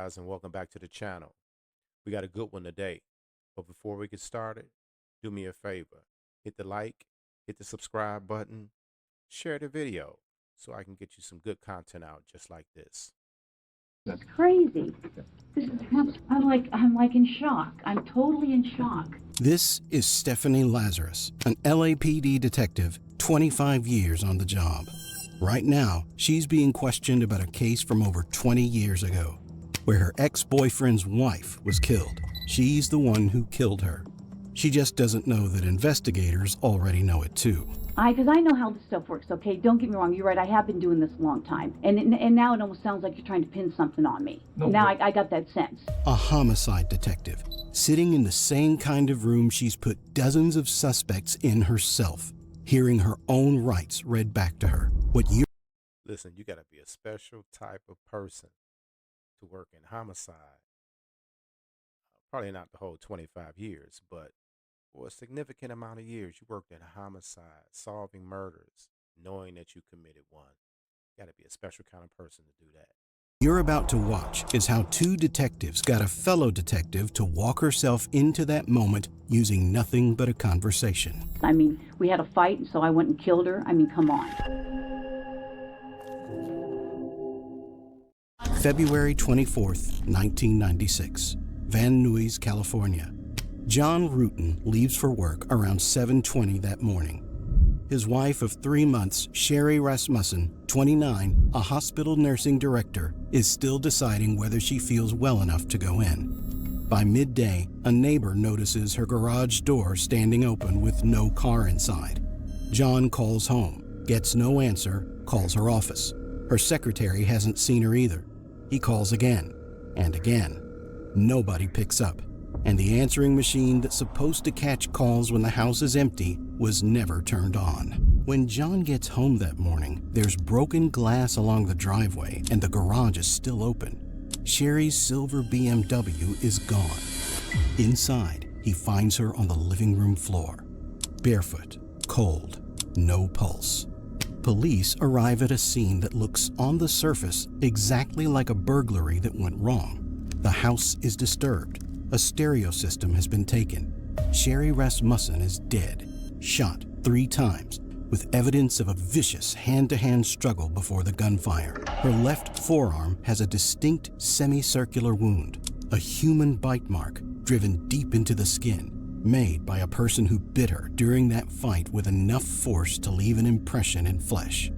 guys, and welcome back to the channel. We got a good one today. But before we get started, do me a favor. Hit the like, hit the subscribe button, share the video so I can get you some good content out just like this. It's crazy. I'm like in shock. I'm totally in shock. This is Stephanie Lazarus, an LAPD detective, 25 years on the job. Right now, she's being questioned about a case from over 20 years ago, where her ex-boyfriend's wife was killed. She's the one who killed her. She just doesn't know that investigators already know it too. Because I know how this stuff works, okay? Don't get me wrong. You're right. I have been doing this a long time. And now it almost sounds like you're trying to pin something on me. No, now I got that sense. A homicide detective, sitting in the same kind of room she's put dozens of suspects in herself, hearing her own rights read back to her. Listen, you got to be a special type of person to work in homicide. Probably not the whole 25 years, but for a significant amount of years, you worked in homicide, solving murders, knowing that you committed one. You got to be a special kind of person to do that. You're about to watch is how two detectives got a fellow detective to walk herself into that moment using nothing but a conversation. I mean, we had a fight, so I went and killed her. I mean, come on. February 24th, 1996, Van Nuys, California. John Ruetten leaves for work around 7:20 that morning. His wife of 3 months, Sherry Rasmussen, 29, a hospital nursing director, is still deciding whether she feels well enough to go in. By midday, a neighbor notices her garage door standing open with no car inside. John calls home, gets no answer, calls her office. Her secretary hasn't seen her either. He calls again and again. Nobody picks up, and the answering machine that's supposed to catch calls when the house is empty was never turned on. When John gets home that morning, there's broken glass along the driveway and the garage is still open. Sherry's silver BMW is gone. Inside, he finds her on the living room floor, barefoot, cold, no pulse. Police arrive at a scene that looks on the surface exactly like a burglary that went wrong. The house is disturbed. A stereo system has been taken. Sherry Rasmussen is dead, shot 3 times, with evidence of a vicious hand-to-hand struggle before the gunfire. Her left forearm has a distinct semicircular wound, a human bite mark driven deep into the skin, made by a person who bit her during that fight with enough force to leave an impression in flesh.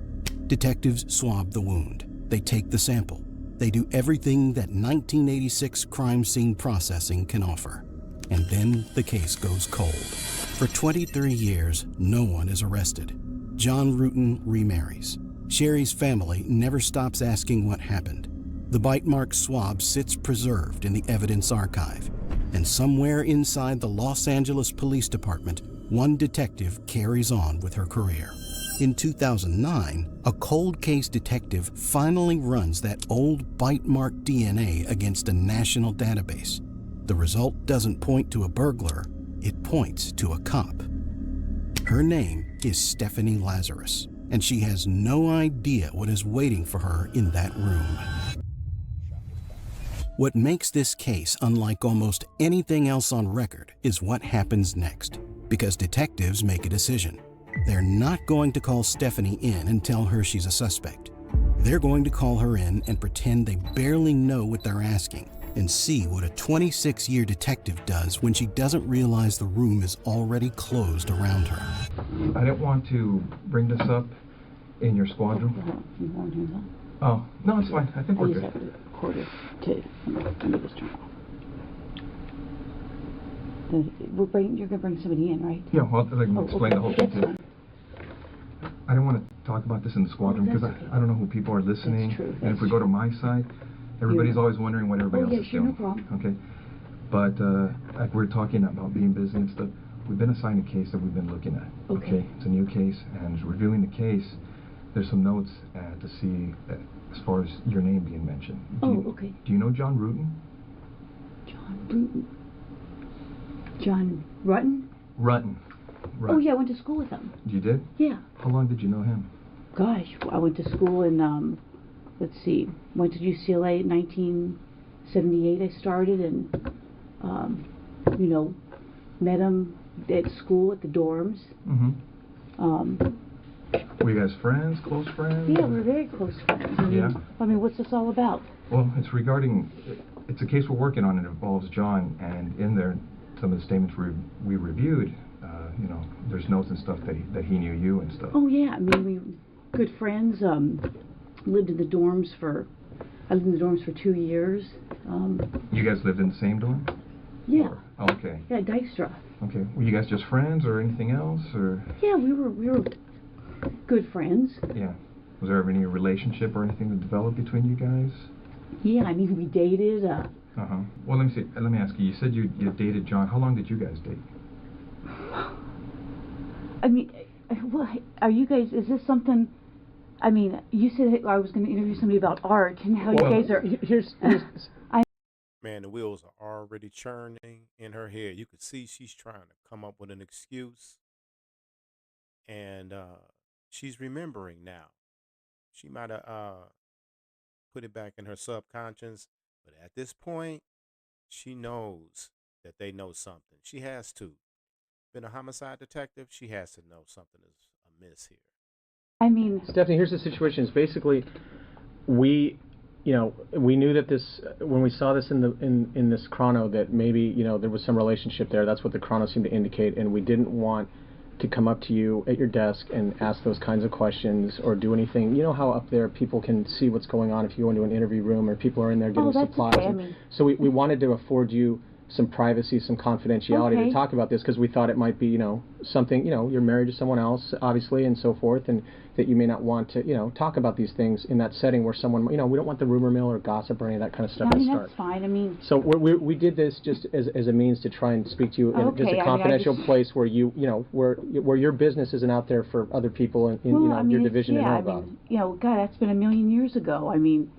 Detectives swab the wound. They take the sample. They do everything that 1986 crime scene processing can offer. And then the case goes cold. For 23 years, no one is arrested. John Ruetten remarries. Sherry's family never stops asking what happened. The bite mark swab sits preserved in the evidence archive. And somewhere inside the Los Angeles Police Department, one detective carries on with her career. In 2009, a cold case detective finally runs that old bite mark DNA against a national database. The result doesn't point to a burglar, it points to a cop. Her name is Stephanie Lazarus, and she has no idea what is waiting for her in that room. What makes this case unlike almost anything else on record is what happens next, because detectives make a decision. They're not going to call Stephanie in and tell her she's a suspect. They're going to call her in and pretend they barely know what they're asking and see what a 26-year detective does when she doesn't realize the room is already closed around her. I didn't want to bring this up in your squadron. Oh, no, it's fine. I think we're good. Quarter to let me just turn off. You're gonna bring somebody in, right? Yeah, well, I can explain the whole thing That's too. I didn't want to talk about this in the squadron because that's okay. I don't know who people are listening. That's true, And if we go to my side, everybody's always wondering what everybody else is sure, doing. no problem. Okay. But like we're talking about being busy and stuff, we've been assigned a case that we've been looking at. Okay. It's a new case, and reviewing the case, there's some notes to see as far as your name being mentioned. Okay. Do you know John Ruetten? John Ruetten. John Rutten? Rutten. Oh, yeah, I went to school with him. You did? Yeah. How long did you know him? Gosh, I went to school in, let's see, went to UCLA in '78 I started, and you know, met him at school at the dorms. Were you guys friends, close friends? Yeah, we're very close friends. Yeah. I mean, what's this all about? Well, it's a case we're working on. It involves John, and in there, some of the statements we reviewed, you know, there's notes and stuff that he knew you and stuff. Oh yeah, I mean, we good friends. Lived in the dorms I lived in the dorms for 2 years. You guys lived in the same dorm? Yeah. Oh, okay. Yeah, Dykstra. Okay. Were you guys just friends or anything else, or? Yeah, we were good friends. Yeah. Was there ever any relationship or anything that developed between you guys? Yeah, I mean, we dated. Well, let me ask you. You said you dated John. How long did you guys date? I mean, well, are you guys? Is this something? I mean, you said I was going to interview somebody about art, and how you guys are. Here's Man, the wheels are already churning in her head. You could see she's trying to come up with an excuse. And she's remembering now. She might have put it back in her subconscious, but at this point, she knows that they know something. She has to. Been a homicide detective, she has to know something is amiss here. I mean, Stephanie, here's the situation. Is basically we knew that this, when we saw this in this chrono, that maybe, there was some relationship there. That's what the chrono seemed to indicate, and we didn't want to come up to you at your desk and ask those kinds of questions or do anything. You know how up there people can see what's going on if you go into an interview room or people are in there getting supplies. Okay. So we wanted to afford you some privacy, some confidentiality to talk about this, because we thought it might be, something, you're married to someone else, obviously, and so forth, and that you may not want to, talk about these things in that setting where someone, we don't want the rumor mill or gossip or any of that kind of stuff I mean, to start. that's fine. I mean, So we did this just as a means to try and speak to you in just a confidential place where where your business isn't out there for other people in your division to know about. God, that's been a million years ago. I mean,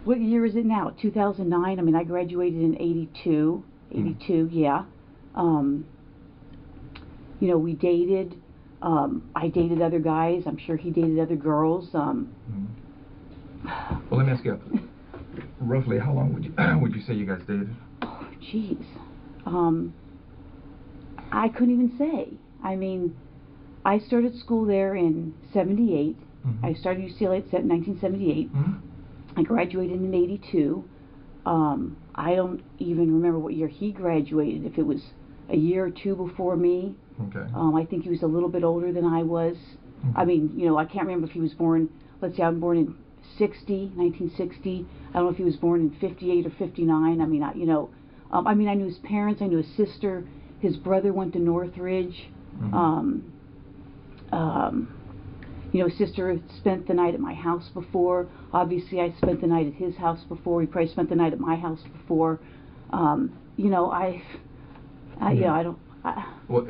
what year is it now? 2009? I mean, I graduated in 82. 82, yeah. We dated. I dated other guys. I'm sure he dated other girls. Well, let me ask you, roughly how long would you say you guys dated? Oh, jeez. I couldn't even say. I mean, I started school there in 78. I started UCLA in 1978. I graduated in 82. I don't even remember what year he graduated, if it was a year or two before me. Okay. I think he was a little bit older than I was. I mean, I can't remember if he was born, let's say I'm born in 1960. I don't know if he was born in 58 or 59. I mean, I knew his parents, I knew his sister. His brother went to Northridge. His sister had spent the night at my house before. Obviously, I spent the night at his house before. He probably spent the night at my house before. I don't. Well,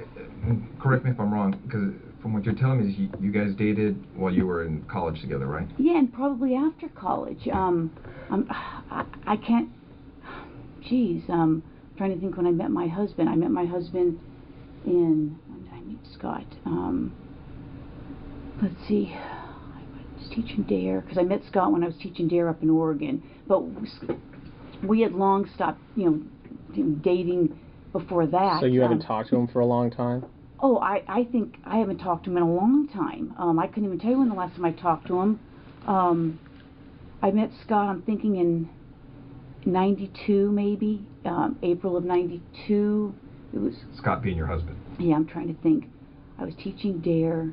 correct me if I'm wrong, because from what you're telling me, is you guys dated while you were in college together, right? Yeah, and probably after college. I can't. Geez, trying to think when I met my husband. I met my husband when did I meet Scott? Let's see. I was teaching DARE, because I met Scott when I was teaching DARE up in Oregon. But we had long stopped, dating before that. So you haven't talked to him for a long time? Oh, I think I haven't talked to him in a long time. I couldn't even tell you when the last time I talked to him. I met Scott, I'm thinking in 92 maybe, April of 92. It was Scott being your husband. Yeah, I'm trying to think. I was teaching DARE.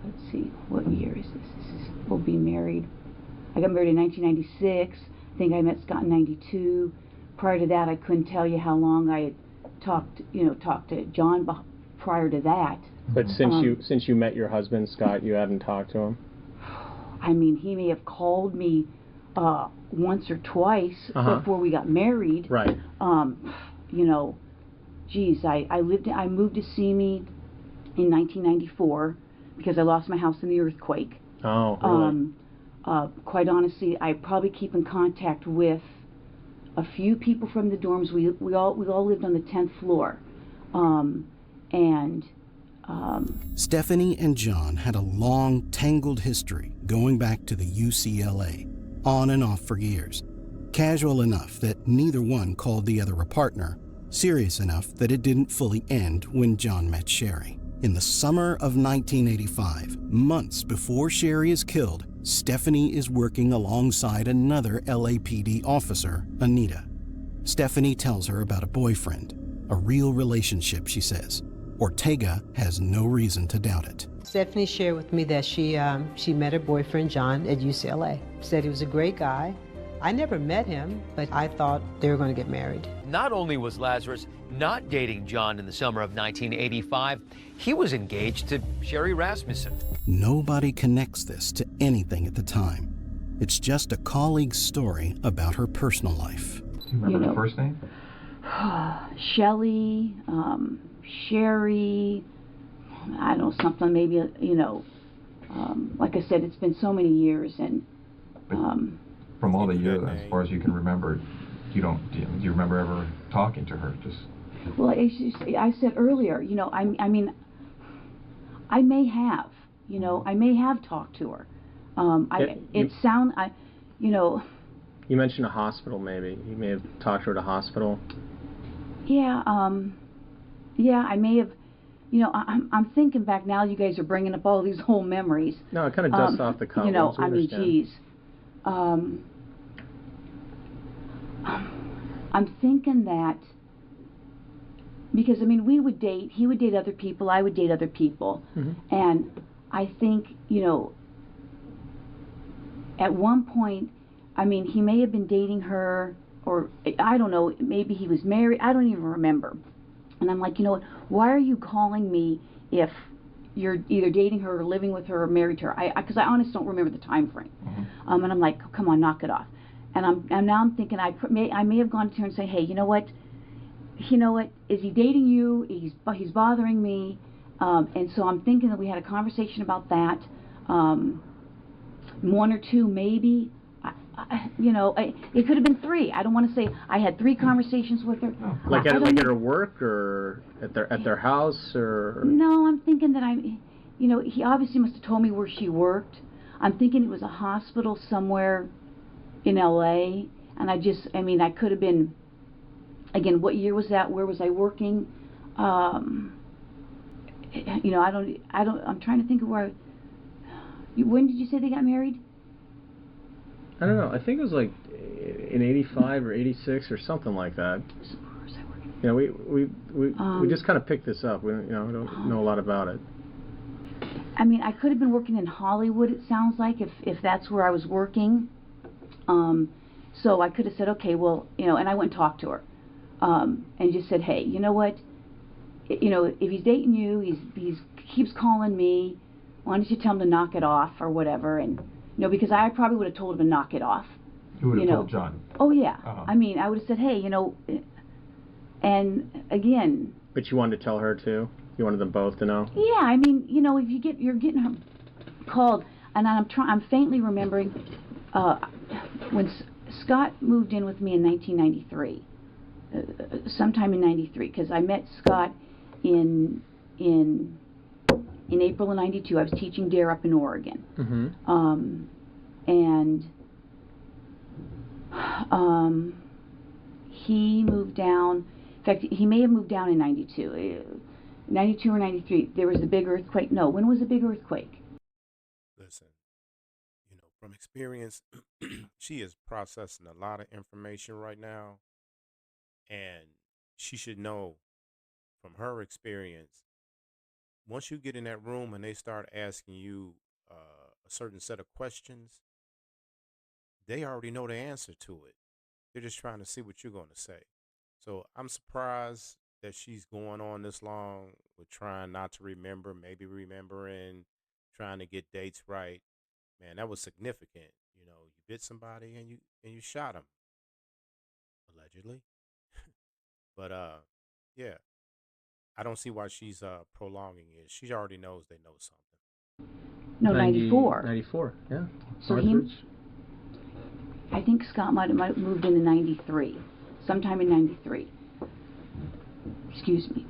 Let's see, what year is this? We'll be married. I got married in 1996. I think I met Scott in 92. Prior to that, I couldn't tell you how long I had talked to John prior to that. But since you met your husband, Scott, you hadn't talked to him? I mean, he may have called me once or twice before we got married. Right. Geez, I moved to Simi in 1994 because I lost my house in the earthquake. Oh, really? Quite honestly, I probably keep in contact with a few people from the dorms. We all lived on the 10th floor, Stephanie and John had a long, tangled history going back to the UCLA. on and off for years. Casual enough that neither one called the other a partner. Serious enough that it didn't fully end when John met Sherry. In the summer of 1985, months before Sherry is killed, Stephanie is working alongside another LAPD officer, Anita. Stephanie tells her about a boyfriend, a real relationship, she says. Ortega has no reason to doubt it. Stephanie shared with me that she met her boyfriend, John, at UCLA. Said he was a great guy. I never met him, but I thought they were going to get married. Not only was Lazarus not dating John in the summer of 1985, he was engaged to Sherry Rasmussen. Nobody connects this to anything at the time. It's just a colleague's story about her personal life. Do you remember the first name? Shelley, Sherry, I don't know, something maybe, like I said, it's been so many years, and From all the years, as far as you can remember, do you remember ever talking to her? Well, I said earlier, I mean, I may have, I may have talked to her. You mentioned a hospital, maybe. You may have talked to her at a hospital. Yeah, I may have, I'm thinking back now. You guys are bringing up all these whole memories. No, it kind of dusts off the cuff. I mean, geez. I'm thinking that because, I mean, we would date, he would date other people, I would date other people. Mm-hmm. And I think, at one point, I mean, he may have been dating her, or I don't know, maybe he was married, I don't even remember. And I'm like, why are you calling me if you're either dating her or living with her or married to her? Because I honestly don't remember the time frame. Mm-hmm. And I'm like, come on, knock it off. And now I'm thinking I may have gone to her and say, hey, you know what? Is he dating you? He's bothering me. And so I'm thinking that we had a conversation about that. One or two, maybe. It could have been three. I don't want to say I had three conversations with her. Like at her work or at their house or. No, I'm thinking that he obviously must have told me where she worked. I'm thinking it was a hospital somewhere in LA, and I could have been. Again, what year was that? Where was I working? I'm trying to think of where. When did you say they got married? I don't know. I think it was like in 85 or 86 or something like that. Where was I working? We just kind of picked this up. We don't know a lot about it. I mean, I could have been working in Hollywood, it sounds like, if that's where I was working. So I could have said, okay, well, and I went and talked to her. And just said, hey, you know what? If he's dating you, he's keeps calling me. Why don't you tell him to knock it off or whatever? And because I probably would have told him to knock it off. You would have told John. Oh yeah. Uh-huh. I mean, I would have said, hey, and again. But you wanted to tell her too. You wanted them both to know. Yeah, I mean, if you're getting her called, and I'm faintly remembering when Scott moved in with me in 1993. Sometime in 93, because I met Scott in April of 92. I was teaching DARE up in Oregon. Mm-hmm. He moved down. In fact, he may have moved down in 92. 92 or 93. There was the big earthquake. No, when was the big earthquake? Listen, from experience, she is processing a lot of information right now. And she should know from her experience, once you get in that room and they start asking you a certain set of questions, they already know the answer to it. They're just trying to see what you're going to say. So I'm surprised that she's going on this long with trying not to remember, maybe remembering, trying to get dates right. Man, that was significant. You bit somebody and you shot him, allegedly. But yeah, I don't see why she's prolonging it. She already knows they know something. No, 94. 94, yeah. So I think Scott might have moved into 93, sometime in 93. Excuse me.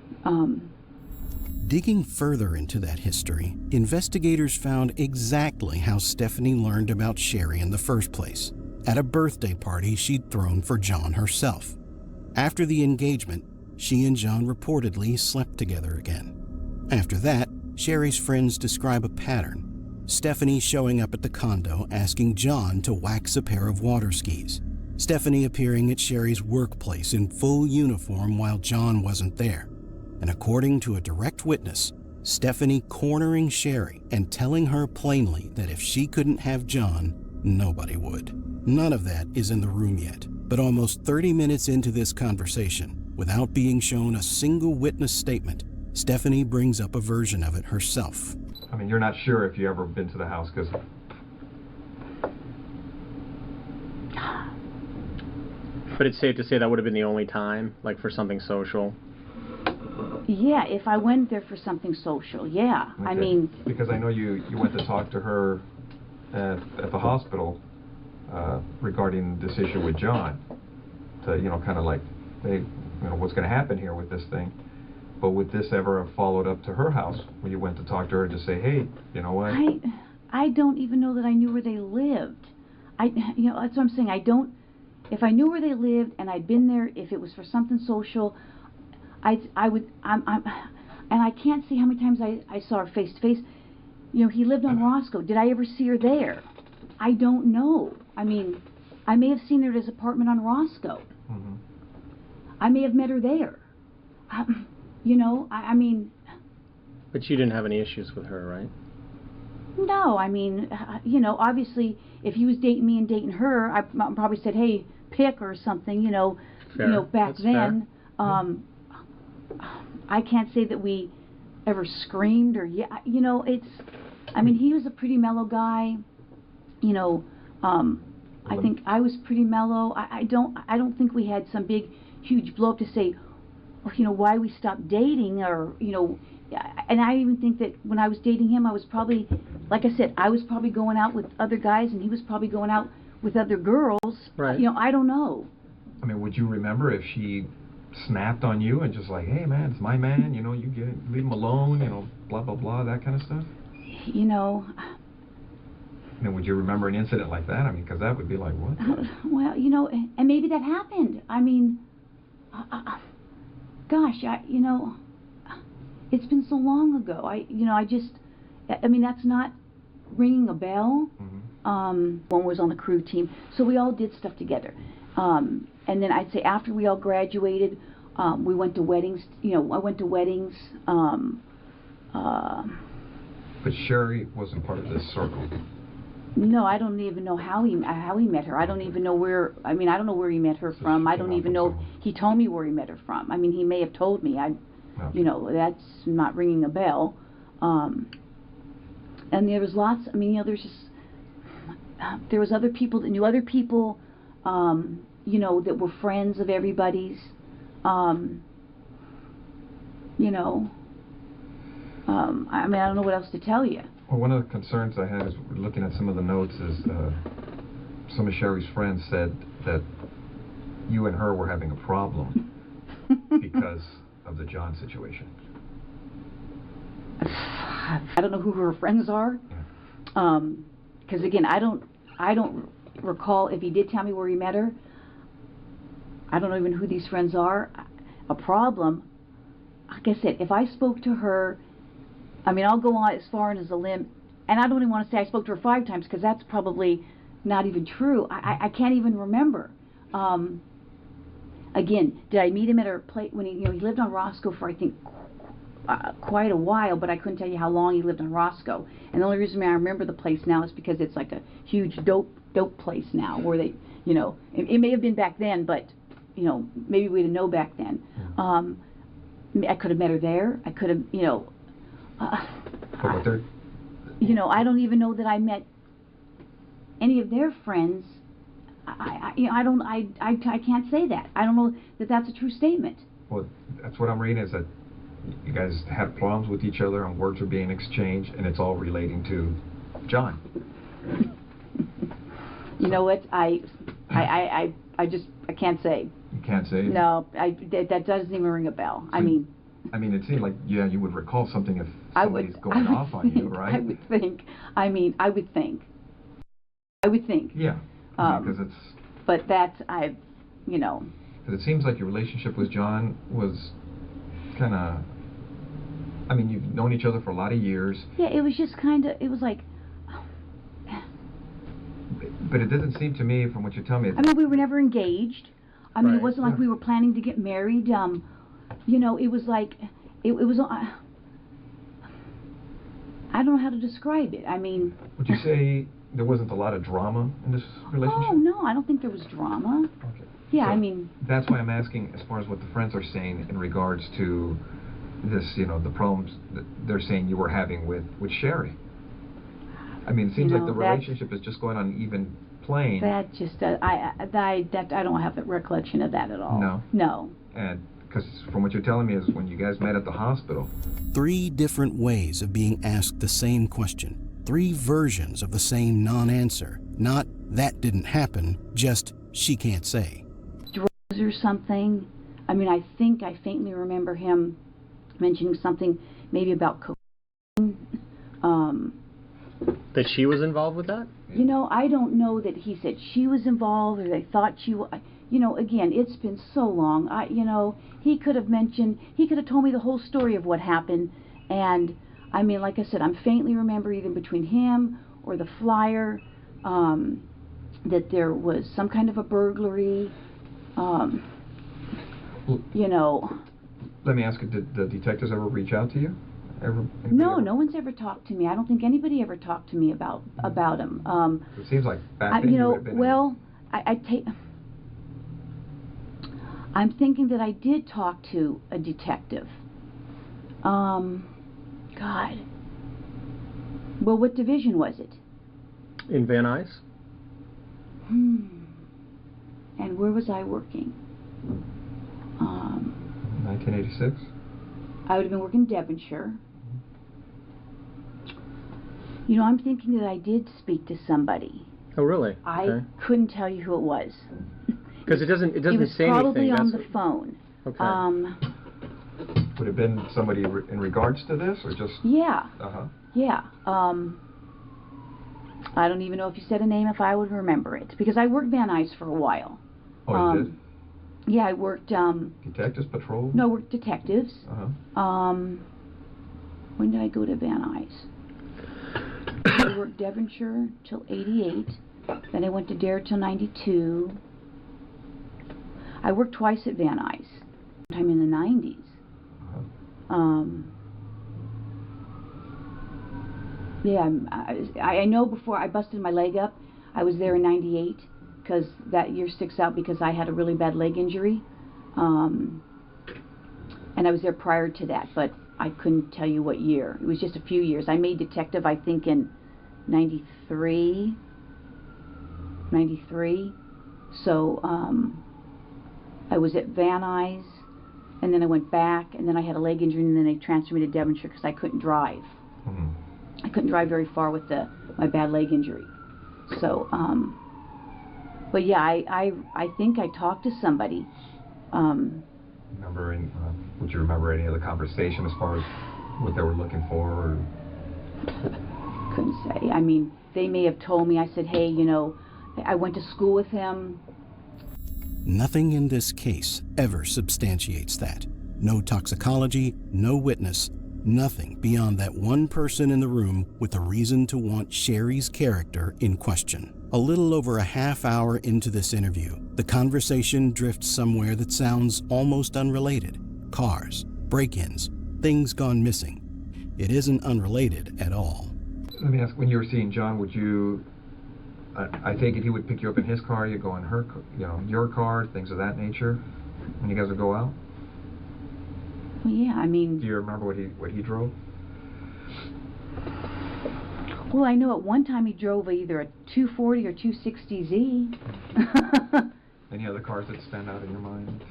Digging further into that history, investigators found exactly how Stephanie learned about Sherry in the first place. at a birthday party she'd thrown for John herself. After the engagement, she and John reportedly slept together again. After that, Sherry's friends describe a pattern. Stephanie showing up at the condo asking John to wax a pair of water skis. Stephanie appearing at Sherry's workplace in full uniform while John wasn't there. And according to a direct witness, Stephanie cornering Sherry and telling her plainly that if she couldn't have John, nobody would. None of that is in the room yet, but almost 30 minutes into this conversation, without being shown a single witness statement, Stephanie brings up a version of it herself. I mean, you're not sure if you ever been to the house because... But it's safe to say that would have been the only time, like for something social. Yeah, if I went there for something social, yeah. Okay. I mean... Because I know you went to talk to her at the hospital regarding this issue with John. To, you know, kind of like, hey, you know, what's going to happen here with this thing? But would this ever have followed up to her house when you went to talk to her to say, hey, you know what? I don't even know that I knew where they lived. You know, that's what I'm saying. I don't... If I knew where they lived and I'd been there, if it was for something social, I would, and I can't see how many times I saw her face to face. You know, he lived on Roscoe. Did I ever see her there? I don't know. I mean, I may have seen her at his apartment on Roscoe. Mm-hmm. I may have met her there. You know, I mean... But you didn't have any issues with her, right? No, I mean, you know, obviously, if he was dating me and dating her, I probably said, hey, pick or something, you know, Fair. you know, back That's then. fair. I can't say that we ever screamed or, you know, it's, I mean, he was a pretty mellow guy, you know, I think I was pretty mellow. I don't think we had some big, huge blow up to say, you know, why we stopped dating or, you know, and I even think that when I was dating him, I was probably, like I said, I was probably going out with other guys and he was probably going out with other girls. Right. You know, I don't know. I mean, would you remember if she snapped on you and just like, hey man, it's my man, you know, you leave him alone, you know, blah blah blah, that kind of stuff? You know. I mean, would you remember an incident like that? I mean, because that would be like, what? Well, you know, and maybe that happened. I mean, gosh, you know, it's been so long ago. I mean, that's not ringing a bell. Mm-hmm. One was on the crew team, so we all did stuff together. And then I'd say after we all graduated, we went to weddings. You know, I went to weddings. But Sherry wasn't part of this circle. No, I don't even know how he met her. I don't even know where. I mean, I don't know where he met her from. I don't even know if he told me where he met her from. I mean, he may have told me. You know, that's not ringing a bell. And there was lots. I mean, you know, there's just there was other people that knew other people. You know, that were friends of everybody's. You know. I mean, I don't know what else to tell you. Well, one of the concerns I had is looking at some of the notes is some of Sherry's friends said that you and her were having a problem because of the John situation. I don't know who her friends are, because again, I don't recall if he did tell me where he met her. I don't know even who these friends are. A problem. Like I said, if I spoke to her. I mean, I'll go on as far as a limb, and I don't even want to say I spoke to her 5 times because that's probably not even true. I can't even remember. Again, did I meet him at her place when he lived on Roscoe for I think quite a while, but I couldn't tell you how long he lived on Roscoe. And the only reason I remember the place now is because it's like a huge dope place now where they, you know, it may have been back then, but you know, maybe we didn't know back then. I could have met her there. I could have, you know. You know, I don't even know that I met any of their friends. I can't say that. I don't know that that's a true statement. Well, that's what I'm reading is that you guys have problems with each other and words are being exchanged, and it's all relating to John. You know what? I can't say. You can't say? No, that doesn't even ring a bell. So I mean, it seemed like, yeah, you would recall something if somebody's going off on you, right? I would think. I mean, I would think. Yeah. Because it's... But that's, you know... Because it seems like your relationship with John was kind of... I mean, you've known each other for a lot of years. Yeah, it was just kind of, it was like... But it doesn't seem to me, from what you're telling me... I mean, we were never engaged. I mean, Right. it wasn't like we were planning to get married. You know, it was like... It was... I don't know how to describe it. I mean... Would you say there wasn't a lot of drama in this relationship? Oh, no, I don't think there was drama. Okay. Yeah, So I mean... That's why I'm asking, as far as what the friends are saying in regards to this, you know, the problems that they're saying you were having with Sherry. I mean, it seems like the relationship is just going on an even plane. That just... I don't have a recollection of that at all. No? No. And because from what you're telling me is when you guys met at the hospital. 3 different ways of being asked the same question. 3 versions of the same non-answer. Not, that didn't happen, just, she can't say. Drugs or something. I mean, I think I faintly remember him mentioning something maybe about cocaine. That she was involved with that? You know, I don't know that he said she was involved or they thought she was. You know, again, it's been so long. You know, he could have told me the whole story of what happened. And, I mean, like I said, I'm faintly remember either between him or the flyer that there was some kind of a burglary. You know. Let me ask you, did the detectives ever reach out to you? No one's ever talked to me. I don't think anybody ever talked to me about him. It seems like back then you know, would have been... well, I'm thinking that I did talk to a detective. God. Well, what division was it? In Van Nuys? And where was I working? 1986? I would have been working in Devonshire. You know, I'm thinking that I did speak to somebody. Oh, really? I couldn't tell you who it was. Because it doesn't It was say probably anything. on the phone. Okay. Would it have been somebody in regards to this, or just... Yeah. Uh-huh. Yeah. I don't even know if you said a name, if I would remember it. Because I worked Van Nuys for a while. Oh, you did? Yeah, I worked... Detectives patrol? No, I worked detectives. Uh-huh. When did I go to Van Nuys? I worked Devonshire till 88. Then I went to Dare till 92. I worked twice at Van Nuys. Sometime in the 90s. Yeah, I know before I busted my leg up, I was there in 98, because that year sticks out because I had a really bad leg injury. And I was there prior to that, but I couldn't tell you what year. It was just a few years. I made detective, I think, in 93. So, I was at Van Nuys, and then I went back, and then I had a leg injury, and then they transferred me to Devonshire because I couldn't drive. Mm-hmm. I couldn't drive very far with my bad leg injury. So, but yeah, I think I talked to somebody. Would you remember any of the conversation as far as what they were looking for? Or? Couldn't say. I mean, they may have told me. I said, hey, you know, I went to school with him. Nothing in this case ever substantiates that. No toxicology, no witness, nothing beyond that one person in the room with a reason to want Sherry's character in question. A little over a half hour into this interview, the conversation drifts somewhere that sounds almost unrelated. Cars, break-ins, things gone missing. It isn't unrelated at all. Let me ask, when you were seeing John, would you... I take it he would pick you up in his car, you go in her, your car, things of that nature, when you guys would go out? Well, yeah, I mean... Do you remember what he drove? Well, I know at one time he drove either a 240 or 260Z. Any other cars that stand out in your mind?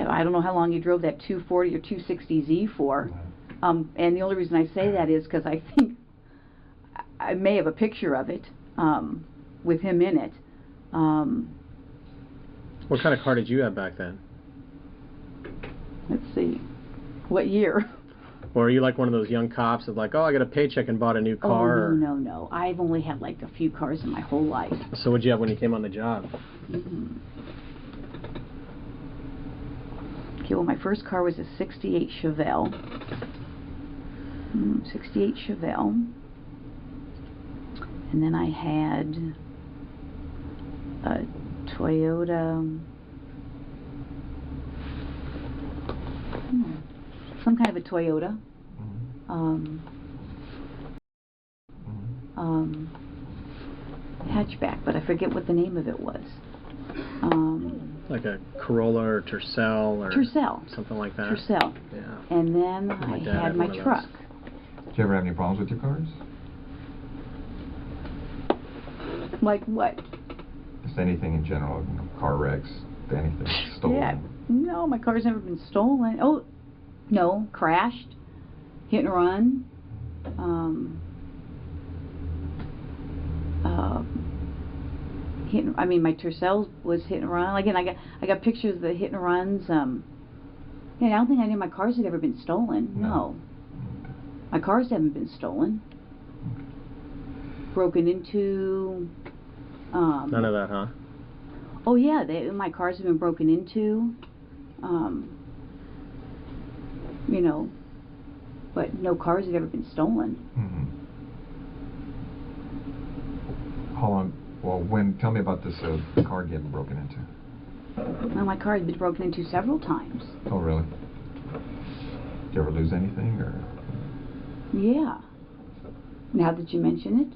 I don't know how long he drove that 240 or 260Z for. And the only reason I say that is because I think I may have a picture of it with him in it. What kind of car did you have back then? let's see, what year? Or are you like one of those young cops that like, oh, I got a paycheck and bought a new car? Oh, no. I've only had like a few cars in my whole life. So what'd you have when you came on the job? Okay, well, my first car was a 68 Chevelle. 68 Chevelle. And then I had a Toyota, some kind of a Toyota. Hatchback, but I forget what the name of it was. Like a Corolla or Tercel or Tercel. something like that. Tercel. Yeah. And then My I dad had had my one of truck. Did you ever have any problems with your cars? Like what? Just anything in general, you know, car wrecks, anything stolen? Yeah. No, my car's never been stolen. Oh, no, crashed, hit and run. I mean, my Tercel was hit and run. Again, I got pictures of the hit and runs. Yeah, I don't think any of my cars had ever been stolen. No. My cars haven't been stolen. Broken into. None of that, huh? Oh yeah, my cars have been broken into. You know, but no cars have ever been stolen. How long? Well, tell me about this car getting broken into. Well, my car has been broken into several times. Oh, really? Did you ever lose anything, or? Yeah. Now that you mention it,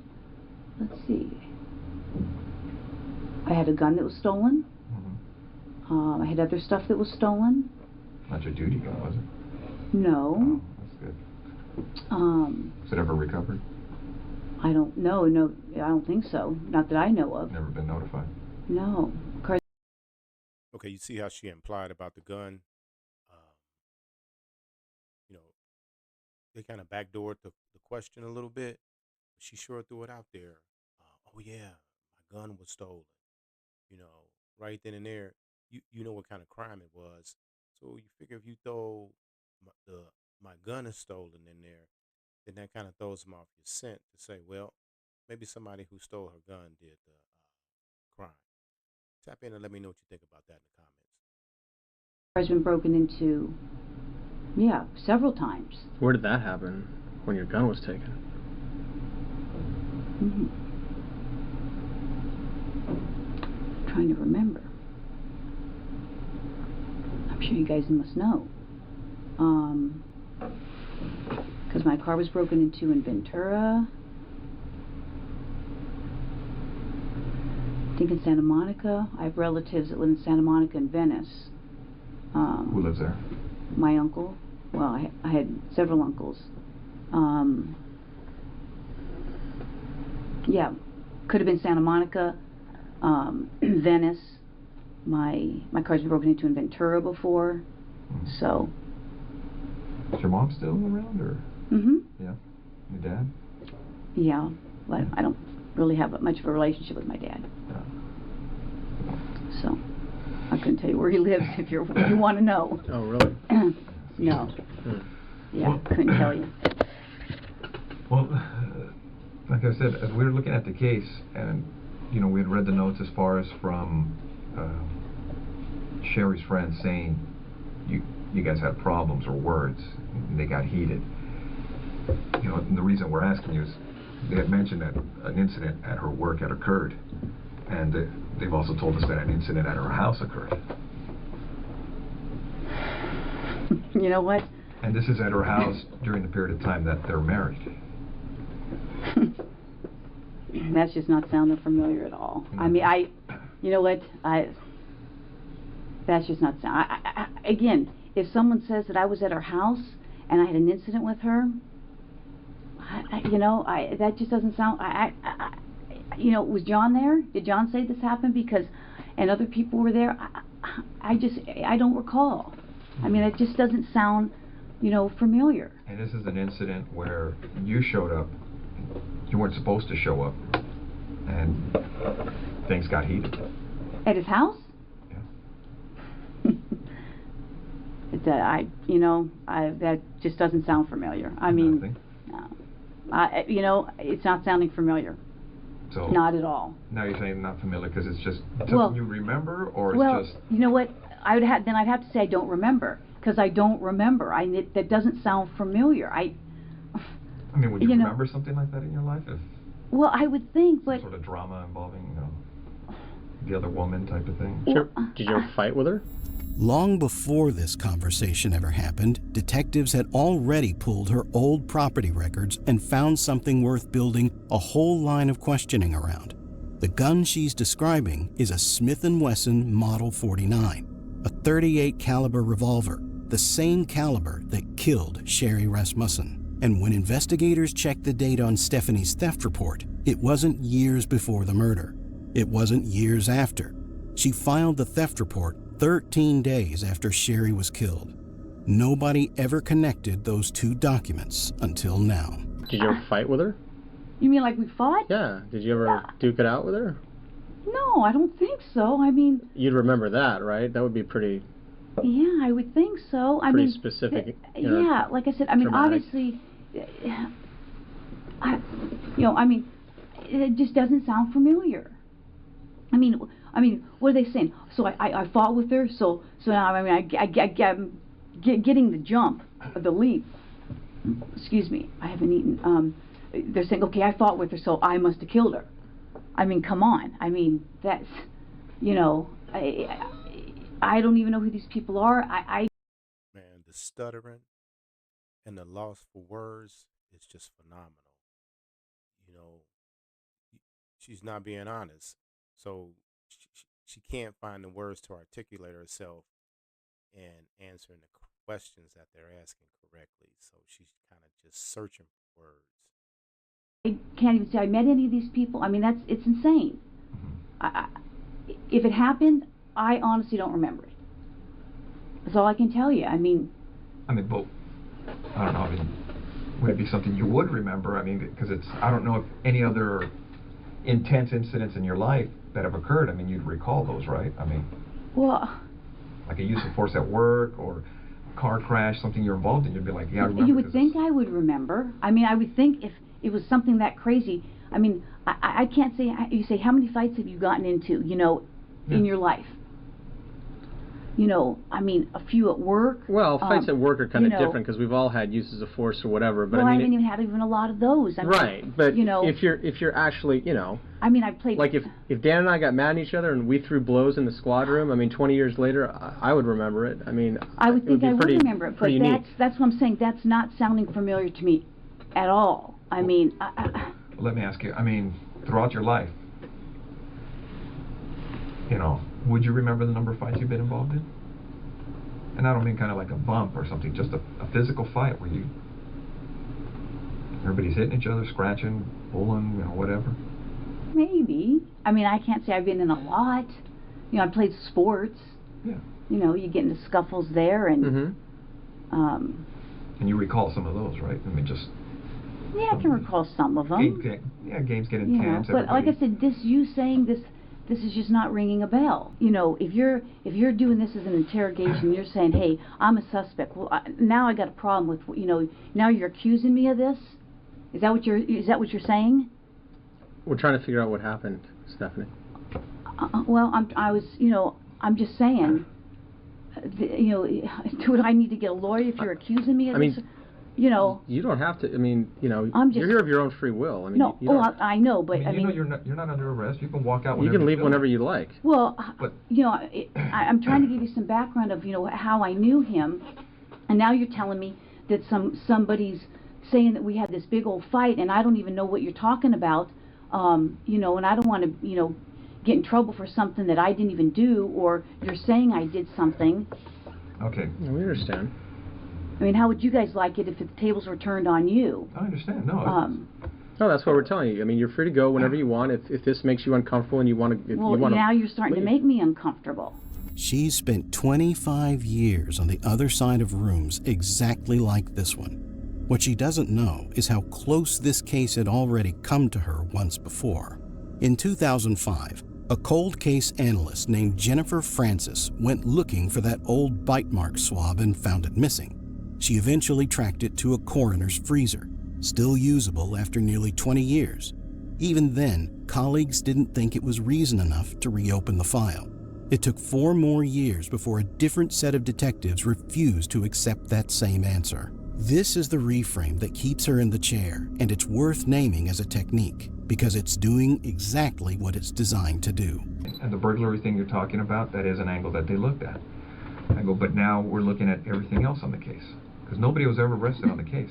let's see. I had a gun that was stolen. I had other stuff that was stolen. Not your duty gun, was it? No. Oh, that's good. Was it ever recovered? I don't know. No, I don't think so. Not that I know of. Never been notified? No. Cars. Okay, you see how she implied about the gun? You know, they kind of backdoored the question a little bit. But she sure threw it out there. Oh yeah, my gun was stolen. You know, right then and there, you know what kind of crime it was. So you figure if you throw my gun is stolen in there, then that kind of throws them off your scent to say, well, maybe somebody who stole her gun did the crime. Tap in and let me know what you think about that in the comments. Has been broken into, yeah, several times. Where did that happen? When your gun was taken? Trying to remember. I'm sure you guys must know. Because my car was broken into in Ventura. I think in Santa Monica. I have relatives that live in Santa Monica and Venice. Who lives there? My uncle. Well, I had several uncles. Yeah, could have been Santa Monica, Venice. My car's been broken into in Ventura before. So. Is your mom still around, or? Yeah. Your dad? Yeah, but I don't really have much of a relationship with my dad. Yeah. So I couldn't tell you where he lives if you want to know. Oh, really? No. Yeah, couldn't tell you. Well, like I said, as we were looking at the case, and you know, we had read the notes as far as from Sherry's friend saying you guys had problems or words, and they got heated. You know, and the reason we're asking you is they had mentioned that an incident at her work had occurred, and they've also told us that an incident at her house occurred. You know what? And this is at her house during the period of time that they're married. That's just not sounding familiar at all. I mean, you know what? That's just not sound. Again, if someone says that I was at her house and I had an incident with her, that just doesn't sound. You know, was John there? Did John say this happened? Because, and other people were there. I don't recall. I mean, it just doesn't sound, you know, familiar. And this is an incident where you showed up. You weren't supposed to show up, and things got heated. At his house? Yeah. That just doesn't sound familiar. I mean, Nothing. no. It's not sounding familiar. So Not at all. now you're saying not familiar because it's just something Well- you remember, or Well, it's just you know what? I'd have to say I don't remember, because I don't remember. That doesn't sound familiar. I mean, would you you know- remember something like that in your life? If Well, I would think, some but sort of drama involving, the other woman type of thing? Did you ever fight with her? Long before this conversation ever happened, detectives had already pulled her old property records and found something worth building a whole line of questioning around. The gun she's describing is a Smith & Wesson Model 49, a .38 caliber revolver, the same caliber that killed Sherry Rasmussen. And when investigators checked the date on Stephanie's theft report, it wasn't years before the murder. It wasn't years after. She filed the theft report 13 days after Sherry was killed. Nobody ever connected those two documents until now. Did you ever fight with her? you mean like we fought? Yeah. Did you ever duke it out with her? No, I don't think so. I mean, You'd remember that, right? That would be pretty. yeah, I would think so. I Pretty mean, specific, you know, yeah, like I said, I mean, dramatic. obviously, it just doesn't sound familiar. I mean, what are they saying? So I fought with her. So now I'm getting the jump, the leap. Excuse me, I haven't eaten. They're saying, okay, I fought with her, so I must have killed her. I mean, come on. I mean, that's, I don't even know who these people are. Man, the stuttering and the loss for words is just phenomenal. She's not being honest. So she can't find the words to articulate herself and answering the questions that they're asking correctly. So she's kind of just searching for words. I can't even say I met any of these people. I mean, it's insane. If it happened, I honestly don't remember it. That's all I can tell you. But I don't know. Would it be something you would remember? Because I don't know if any other intense incidents in your life that have occurred, you'd recall those, right? Well, like a use of force at work or a car crash, something you're involved in, you'd be like, yeah, I remember. you would think I would remember. I would think if it was something that crazy. I can't say. You say, how many fights have you gotten into, in your life? A few at work. Well, fights at work are kind of different because we've all had uses of force or whatever. But I haven't even had a lot of those. Right, but if you're actually, I played. Like if Dan and I got mad at each other and we threw blows in the squad room, 20 years later, I would remember it. I would think I would remember it, but unique. that's what I'm saying. That's not sounding familiar to me at all. Let me ask you. Throughout your life, would you remember the number of fights you've been involved in? And I don't mean kind of like a bump or something, just a physical fight where everybody's hitting each other, scratching, pulling, whatever. Maybe. I can't say I've been in a lot. I played sports. Yeah. You get into scuffles there, and and you recall some of those, right? yeah, I can recall some of them. Games get intense. But like I said, you saying this is just not ringing a bell. If you're doing this as an interrogation, you're saying, hey, I'm a suspect. Well, now I got a problem with, now you're accusing me of this. Is that what you're saying? We're trying to figure out what happened, Stephanie. Well, I'm just saying. Do I need to get a lawyer if you're accusing me of this? You don't have to. You're here of your own free will. No, I know, but you're not under arrest. You can walk out. You can leave whenever you like. Well, but I'm trying to give you some background of how I knew him, and now you're telling me that somebody's saying that we had this big old fight, and I don't even know what you're talking about. And I don't want to get in trouble for something that I didn't even do, or you're saying I did something. Okay. Yeah, we understand. How would you guys like it if the tables were turned on you? I understand. No. No, that's what we're telling you. You're free to go whenever you want. If this makes you uncomfortable and you want to, now you're starting to make me uncomfortable. She's spent 25 years on the other side of rooms exactly like this one. What she doesn't know is how close this case had already come to her once before. In 2005, A cold case analyst named Jennifer Francis went looking for that old bite mark swab and found it missing. She eventually tracked it to a coroner's freezer, still usable after nearly 20 years. Even then, colleagues didn't think it was reason enough to reopen the file. It took 4 more years before a different set of detectives refused to accept that same answer. This is the reframe that keeps her in the chair, and it's worth naming as a technique because it's doing exactly what it's designed to do. And the burglary thing you're talking about, that is an angle that they looked at. I go, but now we're looking at everything else on the case. Because nobody was ever arrested on the case.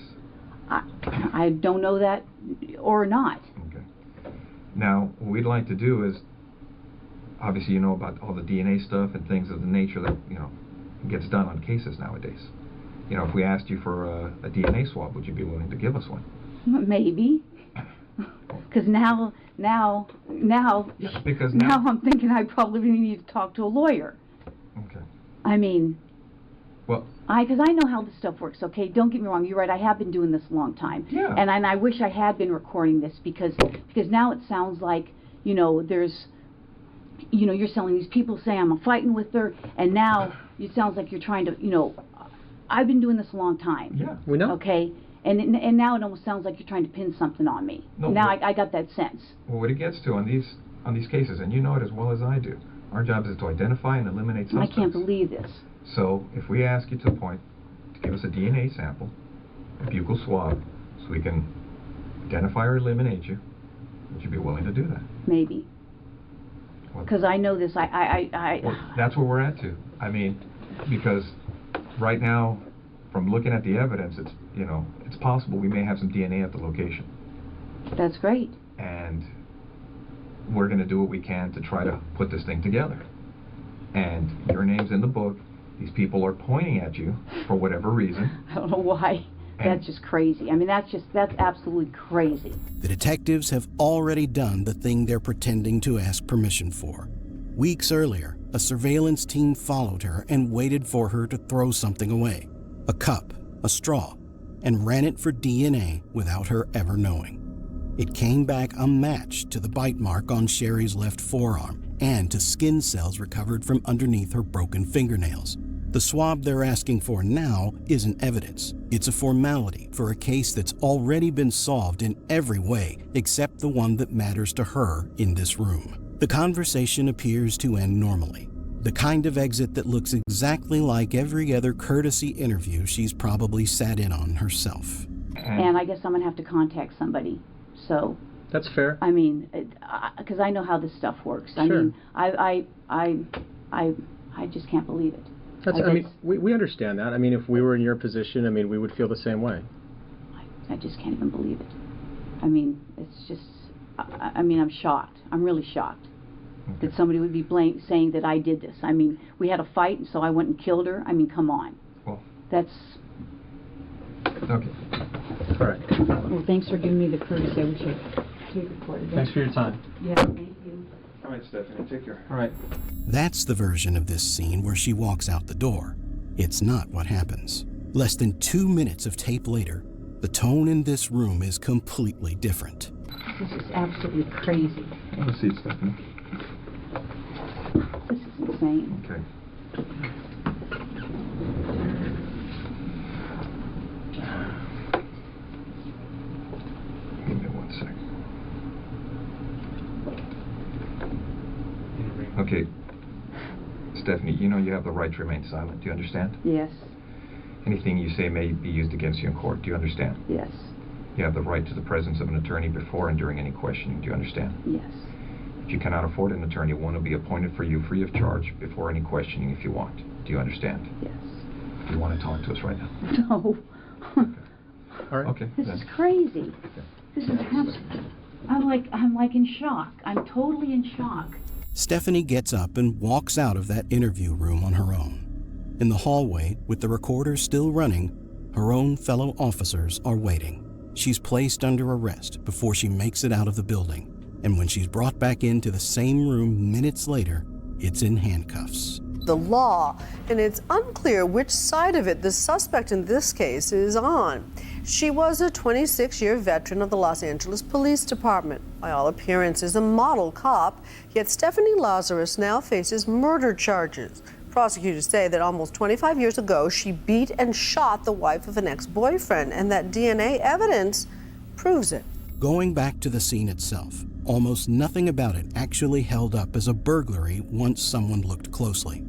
I don't know that or not. Okay. Now, what we'd like to do is, obviously you know about all the DNA stuff and things of the nature that, gets done on cases nowadays. If we asked you for a DNA swab, would you be willing to give us one? Maybe. Because now because now I'm thinking I probably need to talk to a lawyer. Okay. I mean, well, because I know how this stuff works, okay? Don't get me wrong, you're right, I have been doing this a long time. Yeah. And I wish I had been recording this because now it sounds like, there's, you're selling these people say I'm fighting with her, and now it sounds like you're trying to, I've been doing this a long time. Yeah. We know. Okay? And now it almost sounds like you're trying to pin something on me. No, now but I got that sense. well, what it gets to on these cases, and you know it as well as I do, our job is to identify and eliminate suspects. I can't believe this. So if we ask you to the point to give us a DNA sample, a buccal swab, so we can identify or eliminate you, would you be willing to do that? Maybe. Because I know this. Well, that's where we're at too. I mean, because right now, from looking at the evidence, it's possible we may have some DNA at the location. That's great. And we're going to do what we can to try to put this thing together. And your name's in the book. These people are pointing at you for whatever reason. I don't know why. That's just crazy. I mean, that's absolutely crazy. The detectives have already done the thing they're pretending to ask permission for. Weeks earlier, a surveillance team followed her and waited for her to throw something away. A cup, a straw, and ran it for DNA without her ever knowing. It came back a match to the bite mark on Sherry's left forearm and to skin cells recovered from underneath her broken fingernails. The swab they're asking for now isn't evidence. It's a formality for a case that's already been solved in every way except the one that matters to her in this room. The conversation appears to end normally. The kind of exit that looks exactly like every other courtesy interview she's probably sat in on herself. And I guess I'm going to have to contact somebody. So That's fair. I mean, because I know how this stuff works. I Sure. mean, I just can't believe it. I mean, we understand that. I mean, if we were in your position, I mean, we would feel the same way. I just can't even believe it. I mean, it's just, I mean, I'm shocked. I'm really shocked that somebody would be saying that I did this. I mean, we had a fight, and so I went and killed her. I mean, come on. Well, that's... Okay. All right. Well, thanks for giving me the courtesy. I wish I could record it. Thanks for your time. Yeah, thank you. All right, Stephanie, take care. All right. That's the version of this scene where she walks out the door. It's not what happens. Less than 2 minutes of tape later, the tone in this room is completely different. This is absolutely crazy. Have a seat, Stephanie. This is insane. Okay. Give me 1 second. Okay. Stephanie, you know you have the right to remain silent. Do you understand? Yes, Anything you say may be used against you in court. Do you understand? yes, You have the right to the presence of an attorney before and during any questioning. Do you understand? yes. If you cannot afford an attorney, one will be appointed for you free of charge before any questioning if you want. Do you understand? Yes. Do you want to talk to us right now? No. All right. Okay. This then. is crazy. This is I'm like in shock. I'm totally in shock. Stephanie gets up and walks out of that interview room on her own. In the hallway, with the recorder still running, her own fellow officers are waiting. She's placed under arrest before she makes it out of the building, and when she's brought back into the same room minutes later, it's in handcuffs. the law, and it's unclear which side of it the suspect in this case is on. She was a 26-year veteran of the Los Angeles Police Department, by all appearances a model cop, yet Stephanie Lazarus now faces murder charges. Prosecutors say that almost 25 years ago, she beat and shot the wife of an ex-boyfriend, and that DNA evidence proves it. Going back to the scene itself, almost nothing about it actually held up as a burglary once someone looked closely.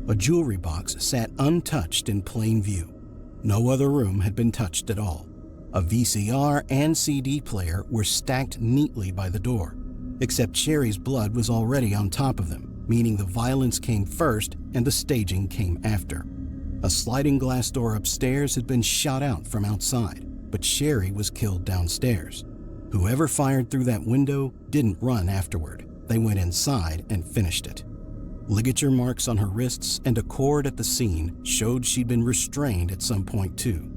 A jewelry box sat untouched in plain view. No other room had been touched at all. A VCR and CD player were stacked neatly by the door, except Sherry's blood was already on top of them, meaning the violence came first and the staging came after. A sliding glass door upstairs had been shot out from outside, but Sherry was killed downstairs. Whoever fired through that window didn't run afterward. They went inside and finished it. Ligature marks on her wrists and a cord at the scene showed she'd been restrained at some point too.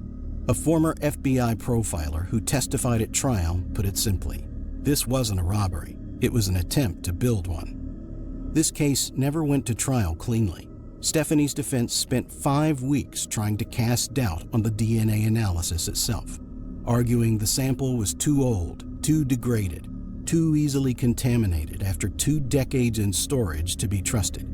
A former FBI profiler who testified at trial put it simply, this wasn't a robbery, it was an attempt to build one. This case never went to trial cleanly. Stephanie's defense spent 5 weeks trying to cast doubt on the DNA analysis itself, arguing the sample was too old, too degraded, too easily contaminated after 2 decades in storage to be trusted.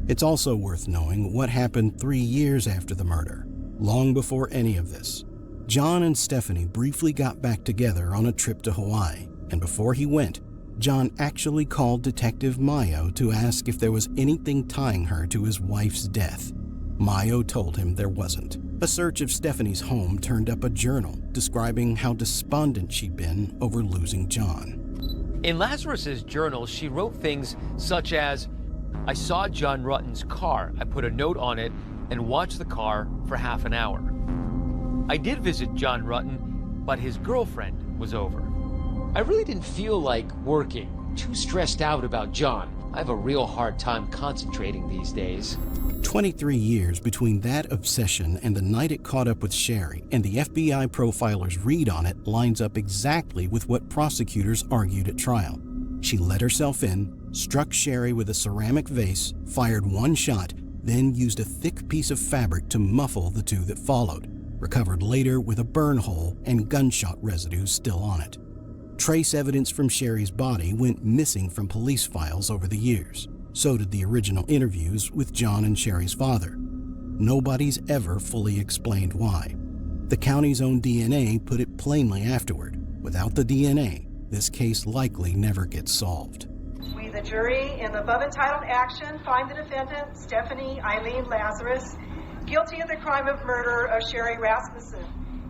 It's also worth knowing what happened 3 years after the murder, long before any of this. John and Stephanie briefly got back together on a trip to Hawaii, and before he went, John actually called Detective Mayo to ask if there was anything tying her to his wife's death. Mayo told him there wasn't. A search of Stephanie's home turned up a journal describing how despondent she'd been over losing John. In Lazarus's journal, she wrote things such as, I saw John Rutten's car. I put a note on it and watched the car for half an hour. I did visit John Rutten, but his girlfriend was over. I really didn't feel like working. Too stressed out about John. I have a real hard time concentrating these days. 23 years between that obsession and the night it caught up with Sherry, and the FBI profiler's read on it lines up exactly with what prosecutors argued at trial. She let herself in, struck Sherry with a ceramic vase, fired 1 shot, then used a thick piece of fabric to muffle the 2 that followed, recovered later with a burn hole and gunshot residue still on it. Trace evidence from Sherry's body went missing from police files over the years. So did the original interviews with John and Sherry's father. Nobody's ever fully explained why. The county's own DNA put it plainly afterward. Without the DNA, this case likely never gets solved. We, the jury, in the above entitled action, find the defendant, Stephanie Eileen Lazarus, guilty of the crime of murder of Sherry Rasmussen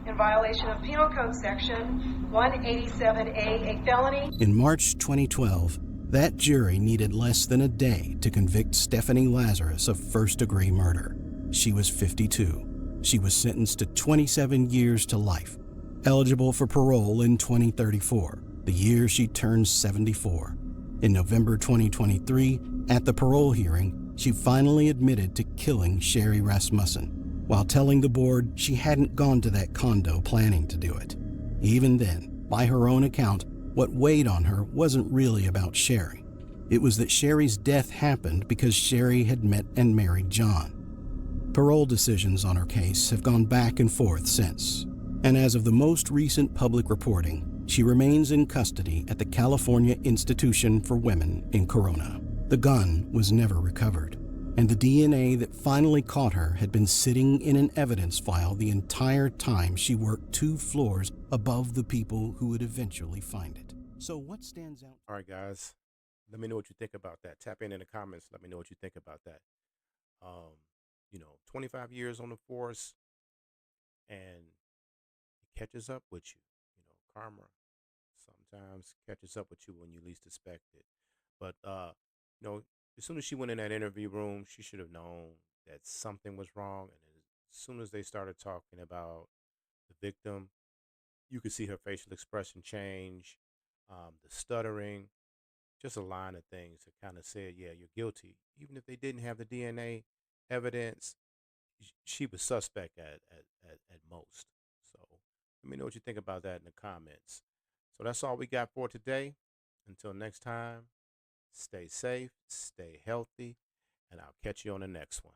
in violation of Penal Code Section 187A, a felony. In March 2012, that jury needed less than a day to convict Stephanie Lazarus of first-degree murder. She was 52. She was sentenced to 27 years to life, eligible for parole in 2034, the year she turned 74. In November 2023, at the parole hearing, she finally admitted to killing Sherry Rasmussen, while telling the board she hadn't gone to that condo planning to do it. Even then, by her own account, what weighed on her wasn't really about Sherry. It was that Sherry's death happened because Sherry had met and married John. Parole decisions on her case have gone back and forth since, and as of the most recent public reporting, she remains in custody at the California Institution for Women in Corona. The gun was never recovered, and the DNA that finally caught her had been sitting in an evidence file the entire time she worked 2 floors above the people who would eventually find it. So what stands out? All right, guys, let me know what you think about that. Tap in the comments. Let me know what you think about that. 25 years on the force, and it catches up with you. Karma sometimes catches up with you when you least expect it. But as soon as she went in that interview room, she should have known that something was wrong. And as soon as they started talking about the victim, you could see her facial expression change, the stuttering, just a line of things that kind of said, yeah, you're guilty. Even if they didn't have the DNA evidence, she was suspect at most. So let me know what you think about that in the comments. So that's all we got for today. Until next time, stay safe, stay healthy, and I'll catch you on the next one.